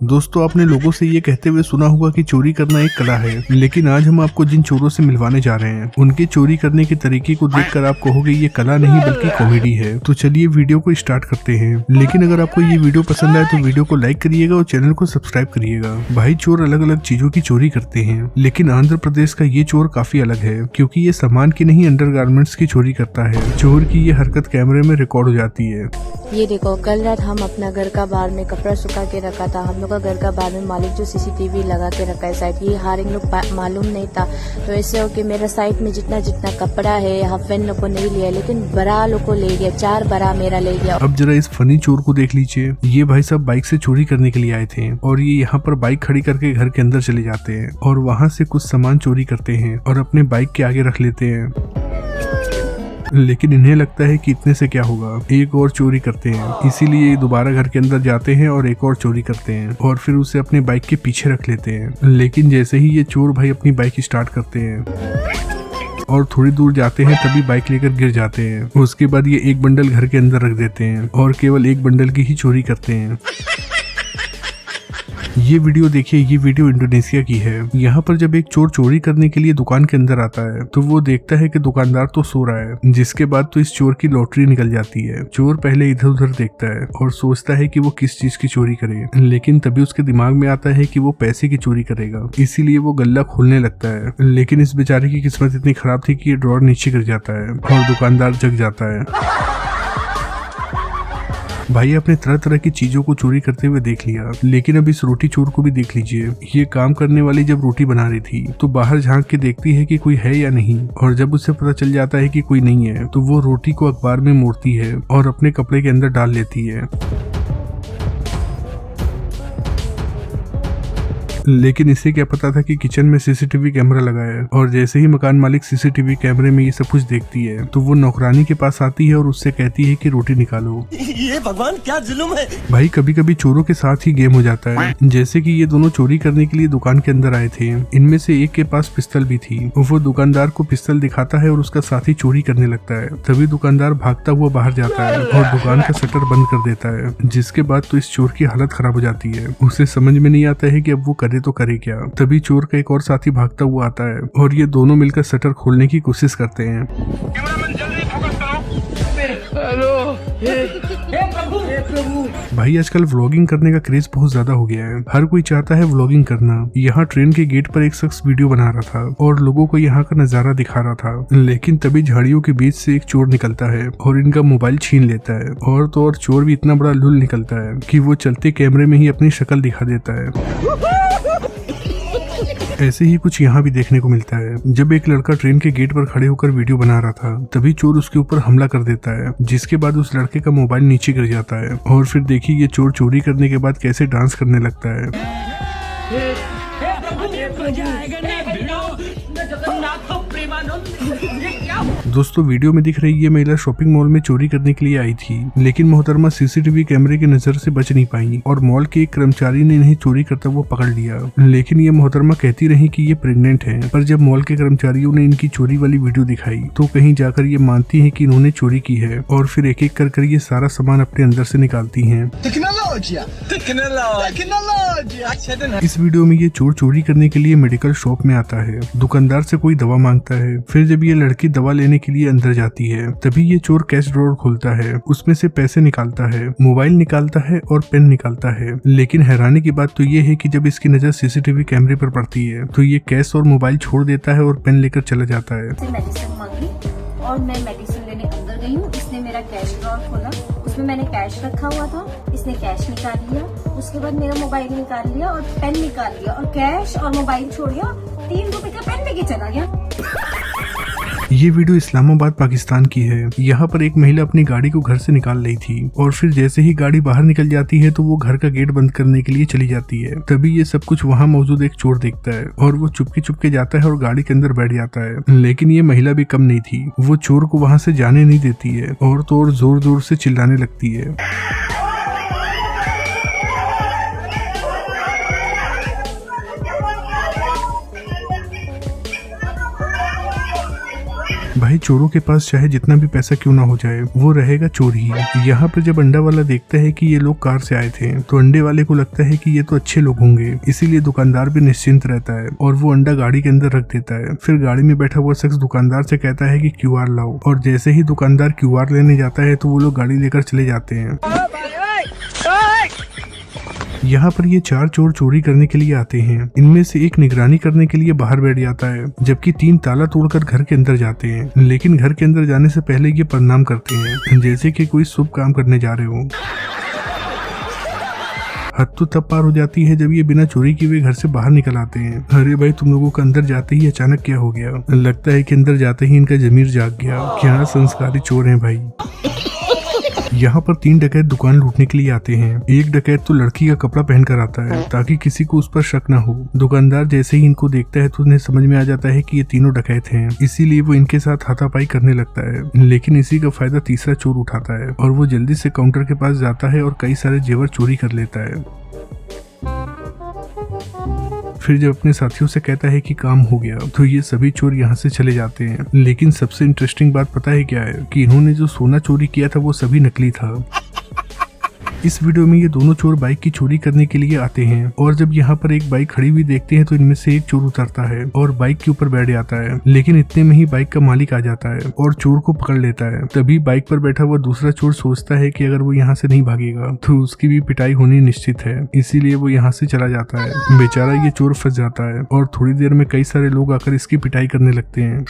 दोस्तों, आपने लोगों से ये कहते हुए सुना होगा कि चोरी करना एक कला है, लेकिन आज हम आपको जिन चोरों से मिलवाने जा रहे हैं उनके चोरी करने के तरीके को देखकर आप कहोगे ये कला नहीं बल्कि कॉमेडी है। तो चलिए वीडियो को स्टार्ट करते हैं। लेकिन अगर आपको ये वीडियो पसंद आए तो वीडियो को लाइक करिएगा और चैनल को सब्सक्राइब करिएगा। भाई, चोर अलग अलग चीजों की चोरी करते हैं, लेकिन आंध्र प्रदेश का ये चोर काफी अलग है क्योंकि ये सामान की नहीं अंडरगारमेंट्स की चोरी करता है। चोर की ये हरकत कैमरे में रिकॉर्ड हो जाती है। ये देखो, कल रात हम अपना घर का बाहर में कपड़ा सुखा के रखा था। हम लोग का घर का बाहर में मालिक जो सीसीटीवी लगा के रखा है साइड, ये हार इन लोग मालूम नहीं था। तो ऐसे हो कि मेरा साइड में जितना जितना कपड़ा है हाफ पैंट लोग को नहीं लिया, लेकिन बरा लोग को ले गया, 4 बरा मेरा ले गया। अब जरा इस फनी चोर को देख लीजिए। ये भाई साहब बाइक से चोरी करने के लिए आए थे और ये यहाँ पर बाइक खड़ी करके घर के अंदर चले जाते हैं और वहाँ से कुछ सामान चोरी करते हैं और अपने बाइक के आगे रख लेते हैं। लेकिन इन्हें लगता है कि इतने से क्या होगा, एक और चोरी करते हैं। इसीलिए ये दोबारा घर के अंदर जाते हैं और एक और चोरी करते हैं और फिर उसे अपने बाइक के पीछे रख लेते हैं। लेकिन जैसे ही ये चोर भाई अपनी बाइक स्टार्ट करते हैं और थोड़ी दूर जाते हैं तभी बाइक लेकर गिर जाते हैं। उसके बाद ये एक बंडल घर के अंदर रख देते हैं और केवल एक बंडल की ही चोरी करते हैं। ये वीडियो देखिए, ये वीडियो इंडोनेशिया की है। यहाँ पर जब एक चोर चोरी करने के लिए दुकान के अंदर आता है तो वो देखता है कि दुकानदार तो सो रहा है, जिसके बाद तो इस चोर की लॉटरी निकल जाती है। चोर पहले इधर उधर देखता है और सोचता है कि वो किस चीज की चोरी करे, लेकिन तभी उसके दिमाग में आता है कि वो पैसे की चोरी करेगा। इसीलिए वो गल्ला खोलने लगता है, लेकिन इस बेचारे की किस्मत इतनी खराब थी कि ये ड्रॉर नीचे गिर जाता है और दुकानदार जग जाता है। भाई, आपने तरह तरह की चीजों को चोरी करते हुए देख लिया, लेकिन अब इस रोटी चोर को भी देख लीजिए। ये काम करने वाली जब रोटी बना रही थी तो बाहर झांक के देखती है कि कोई है या नहीं, और जब उसे पता चल जाता है कि कोई नहीं है तो वो रोटी को अखबार में मोड़ती है और अपने कपड़े के अंदर डाल लेती है। लेकिन इसे क्या पता था कि किचन में सीसीटीवी कैमरा लगा है, और जैसे ही मकान मालिक सीसीटीवी कैमरे में ये सब कुछ देखती है तो वो नौकरानी के पास आती है और उससे कहती है कि रोटी निकालो। ये भगवान क्या जुल्म है। भाई, कभी कभी चोरों के साथ ही गेम हो जाता है। जैसे कि ये दोनों चोरी करने के लिए दुकान के अंदर आए थे। इनमें से एक के पास पिस्तल भी थी। वो दुकानदार को पिस्तल दिखाता है और उसका साथी चोरी करने लगता है। तभी दुकानदार भागता हुआ बाहर जाता है और दुकान का शटर बंद कर देता है, जिसके बाद तो इस चोर की हालत खराब हो जाती है। उसे समझ में नहीं आता है कि अब वो करे तो करे क्या। तभी चोर का एक और साथी भागता हुआ आता है और ये दोनों मिलकर शटर खोलने की कोशिश करते हैं। भाई, आजकल व्लॉगिंग करने का क्रेज बहुत ज्यादा हो गया है। हर कोई चाहता है व्लॉगिंग करना। यहाँ ट्रेन के गेट पर एक शख्स वीडियो बना रहा था और लोगों को यहाँ का नजारा दिखा रहा था, लेकिन तभी झाड़ियों के बीच से एक चोर निकलता है और इनका मोबाइल छीन लेता है। और तो और चोर भी इतना बड़ा लुल निकलता है कि वो चलते कैमरे में ही अपनी शक्ल दिखा देता है। ऐसे ही कुछ यहाँ भी देखने को मिलता है। जब एक लड़का ट्रेन के गेट पर खड़े होकर वीडियो बना रहा था तभी चोर उसके ऊपर हमला कर देता है, जिसके बाद उस लड़के का मोबाइल नीचे गिर जाता है। और फिर देखिए ये चोर चोरी करने के बाद कैसे डांस करने लगता है। दोस्तों, वीडियो में दिख रही ये महिला शॉपिंग मॉल में चोरी करने के लिए आई थी, लेकिन मोहतरमा सीसीटीवी कैमरे की नजर से बच नहीं पाई और मॉल के एक कर्मचारी ने इन्हें चोरी करता हुआ पकड़ लिया। लेकिन ये मोहतरमा कहती रही कि ये प्रेग्नेंट है, पर जब मॉल के कर्मचारियों ने इनकी चोरी वाली वीडियो दिखाई तो कहीं जाकर ये मानती है कि इन्होंने चोरी की है और फिर एक एक कर ये सारा सामान अपने अंदर से निकालती है। इस वीडियो में ये चोर चोरी करने के लिए मेडिकल शॉप में आता है, दुकानदार से कोई दवा मांगता है। फिर जब ये लड़की दवा लेने के लिए अंदर जाती है तभी ये चोर कैश ड्रॉअर खोलता है, उसमें से पैसे निकालता है, मोबाइल निकालता है और पेन निकालता है। लेकिन हैरानी की बात तो ये है कि जब इसकी नजर सीसीटीवी कैमरे पर पड़ती है तो ये कैश और मोबाइल छोड़ देता है और पेन लेकर चला जाता है। मेडिसिन मांगी और मैं मेडिसिन लेने अंदर गई हूँ। इसने मेरा कैश ड्रॉअर खोला, उसमें मैंने कैश रखा हुआ था, इसने कैश निकाल लिया, उसके बाद मेरा मोबाइल निकाल लिया और पेन निकाल लिया और कैश और मोबाइल छोड़ दिया, 3 रुपए का पेन लेके चला गया। ये वीडियो इस्लामाबाद पाकिस्तान की है। यहाँ पर एक महिला अपनी गाड़ी को घर से निकाल रही थी और फिर जैसे ही गाड़ी बाहर निकल जाती है तो वो घर का गेट बंद करने के लिए चली जाती है। तभी ये सब कुछ वहाँ मौजूद एक चोर देखता है और वो चुपके चुपके जाता है और गाड़ी के अंदर बैठ जाता है। लेकिन ये महिला भी कम नहीं थी, वो चोर को वहाँ से जाने नहीं देती है और तो और जोर जोर से चिल्लाने लगती है। भाई चोरों के पास चाहे जितना भी पैसा क्यों ना हो जाए वो रहेगा चोर ही। यहाँ पर जब अंडा वाला देखता है कि ये लोग कार से आए थे तो अंडे वाले को लगता है कि ये तो अच्छे लोग होंगे, इसीलिए दुकानदार भी निश्चिंत रहता है और वो अंडा गाड़ी के अंदर रख देता है। फिर गाड़ी में बैठा हुआ शख्स दुकानदार से कहता है कि QR लाओ, और जैसे ही दुकानदार QR लेने जाता है तो वो लोग गाड़ी लेकर चले जाते हैं। यहाँ पर ये 4 चोर चोरी करने के लिए आते हैं। इनमें से एक निगरानी करने के लिए बाहर बैठ जाता है, जबकि 3 ताला तोड़कर घर के अंदर जाते हैं। लेकिन घर के अंदर जाने से पहले ये प्रणाम करते हैं जैसे कि कोई शुभ काम करने जा रहे हो। हद तो तब पार हो जाती है जब ये बिना चोरी किए हुए घर से बाहर निकल आते हैं। अरे भाई तुम लोगों का अंदर जाते ही अचानक क्या हो गया? लगता है कि अंदर जाते ही इनका जमीर जाग गया। क्या संस्कारी चोर हैं भाई। यहाँ पर 3 डकैत दुकान लूटने के लिए आते हैं। एक डकैत तो लड़की का कपड़ा पहनकर आता है ताकि किसी को उस पर शक न हो। दुकानदार जैसे ही इनको देखता है तो उन्हें समझ में आ जाता है कि ये तीनों डकैत हैं, इसीलिए वो इनके साथ हाथापाई करने लगता है। लेकिन इसी का फायदा तीसरा चोर उठाता है और वो जल्दी से काउंटर के पास जाता है और कई सारे जेवर चोरी कर लेता है। फिर जब अपने साथियों से कहता है कि काम हो गया तो ये सभी चोर यहाँ से चले जाते हैं। लेकिन सबसे इंटरेस्टिंग बात पता है क्या है कि इन्होंने जो सोना चोरी किया था वो सभी नकली था। इस वीडियो में ये दोनों चोर बाइक की चोरी करने के लिए आते हैं और जब यहाँ पर एक बाइक खड़ी हुई देखते हैं तो इनमें से एक चोर उतरता है और बाइक के ऊपर बैठ जाता है। लेकिन इतने में ही बाइक का मालिक आ जाता है और चोर को पकड़ लेता है। तभी बाइक पर बैठा हुआ दूसरा चोर सोचता है कि अगर वो यहाँ से नहीं भागेगा तो उसकी भी पिटाई होनी निश्चित है, इसीलिए वो यहाँ से चला जाता है। बेचारा ये चोर फंस जाता है और थोड़ी देर में कई सारे लोग आकर इसकी पिटाई करने लगते हैं।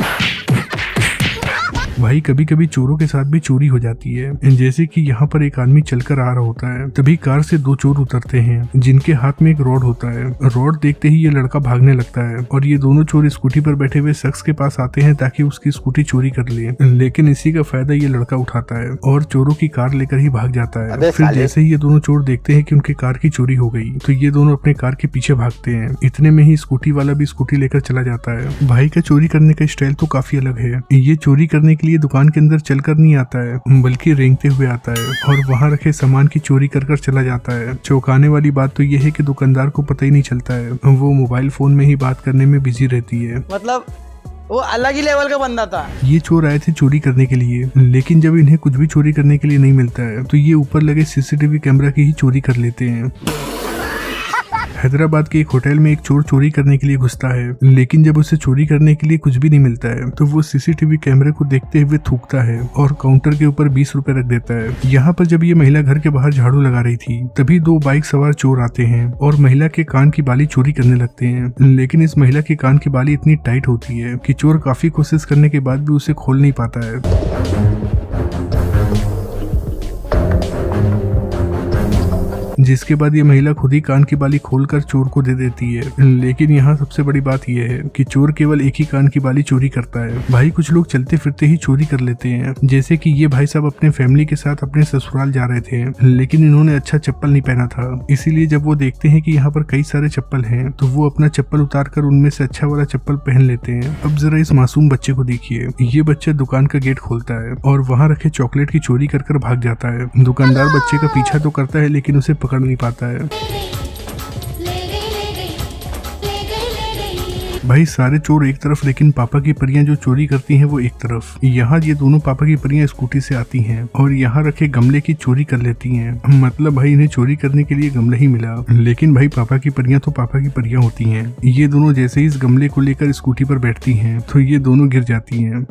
भाई कभी कभी चोरों के साथ भी चोरी हो जाती है। जैसे कि यहाँ पर एक आदमी चलकर आ रहा होता है, तभी कार से 2 चोर उतरते हैं जिनके हाथ में एक रॉड होता है। रॉड देखते ही ये लड़का भागने लगता है और ये दोनों चोर स्कूटी पर बैठे हुए शख्स के पास आते हैं ताकि उसकी स्कूटी चोरी कर ले। लेकिन इसी का फायदा ये लड़का उठाता है और चोरों की कार लेकर ही भाग जाता है। फिर जैसे ही ये दोनों चोर देखते हैं कि उनकी कार की चोरी हो गई तो ये दोनों अपने कार के पीछे भागते हैं। इतने में ही स्कूटी वाला भी स्कूटी लेकर चला जाता है। भाई का चोरी करने का स्टाइल तो काफी अलग है। ये चोरी करने के लिए दुकान के अंदर चलकर नहीं आता है बल्कि रेंगते हुए आता है और वहां रखे सामान की चोरी कर चला जाता है। चौंकाने वाली बात तो यह है कि दुकानदार को पता ही नहीं चलता है, वो मोबाइल फोन में ही बात करने में बिजी रहती है। मतलब वो अलग ही लेवल का बंदा था। ये चोर आए थे चोरी करने के लिए, लेकिन जब इन्हें कुछ भी चोरी करने के लिए नहीं मिलता है तो ये ऊपर लगे CCTV कैमरा की ही चोरी कर लेते हैं। हैदराबाद के एक होटल में एक चोर चोरी करने के लिए घुसता है, लेकिन जब उसे चोरी करने के लिए कुछ भी नहीं मिलता है तो वो CCTV कैमरे को देखते हुए थूकता है और काउंटर के ऊपर 20 रुपए रख देता है। यहाँ पर जब ये महिला घर के बाहर झाड़ू लगा रही थी तभी 2 बाइक सवार चोर आते हैं और महिला के कान की बाली चोरी करने लगते हैं। लेकिन इस महिला के कान की बाली इतनी टाइट होती है कि चोर काफी कोशिश करने के बाद भी उसे खोल नहीं पाता है, जिसके बाद ये महिला खुद ही कान की बाली खोलकर चोर को दे देती है। लेकिन यहाँ सबसे बड़ी बात यह है कि चोर केवल एक ही कान की बाली चोरी करता है। भाई कुछ लोग चलते फिरते ही चोरी कर लेते हैं, जैसे कि ये भाई साहब अपने फैमिली के साथ अपने ससुराल जा रहे थे, लेकिन इन्होंने अच्छा चप्पल नहीं पहना था, इसीलिए जब वो देखते हैं कि यहाँ पर कई सारे चप्पल हैं तो वो अपना चप्पल उतार कर उनमें से अच्छा वाला चप्पल पहन लेते हैं। अब जरा इस मासूम बच्चे को देखिए, ये बच्चा दुकान का गेट खोलता है और वहाँ रखे चॉकलेट की चोरी कर भाग जाता है। दुकानदार बच्चे का पीछा तो करता है लेकिन उसे पकड़ नहीं पाता है। भाई सारे चोर एक तरफ, लेकिन पापा की परियां जो चोरी करती हैं वो एक तरफ। यहाँ ये दोनों पापा की परियां स्कूटी से आती हैं और यहाँ रखे गमले की चोरी कर लेती हैं। मतलब भाई इन्हें चोरी करने के लिए गमला ही मिला, लेकिन भाई पापा की परियां तो पापा की परियां होती हैं। ये दोनों जैसे ही इस गमले को लेकर स्कूटी पर बैठती हैं तो ये दोनों गिर जाती हैं।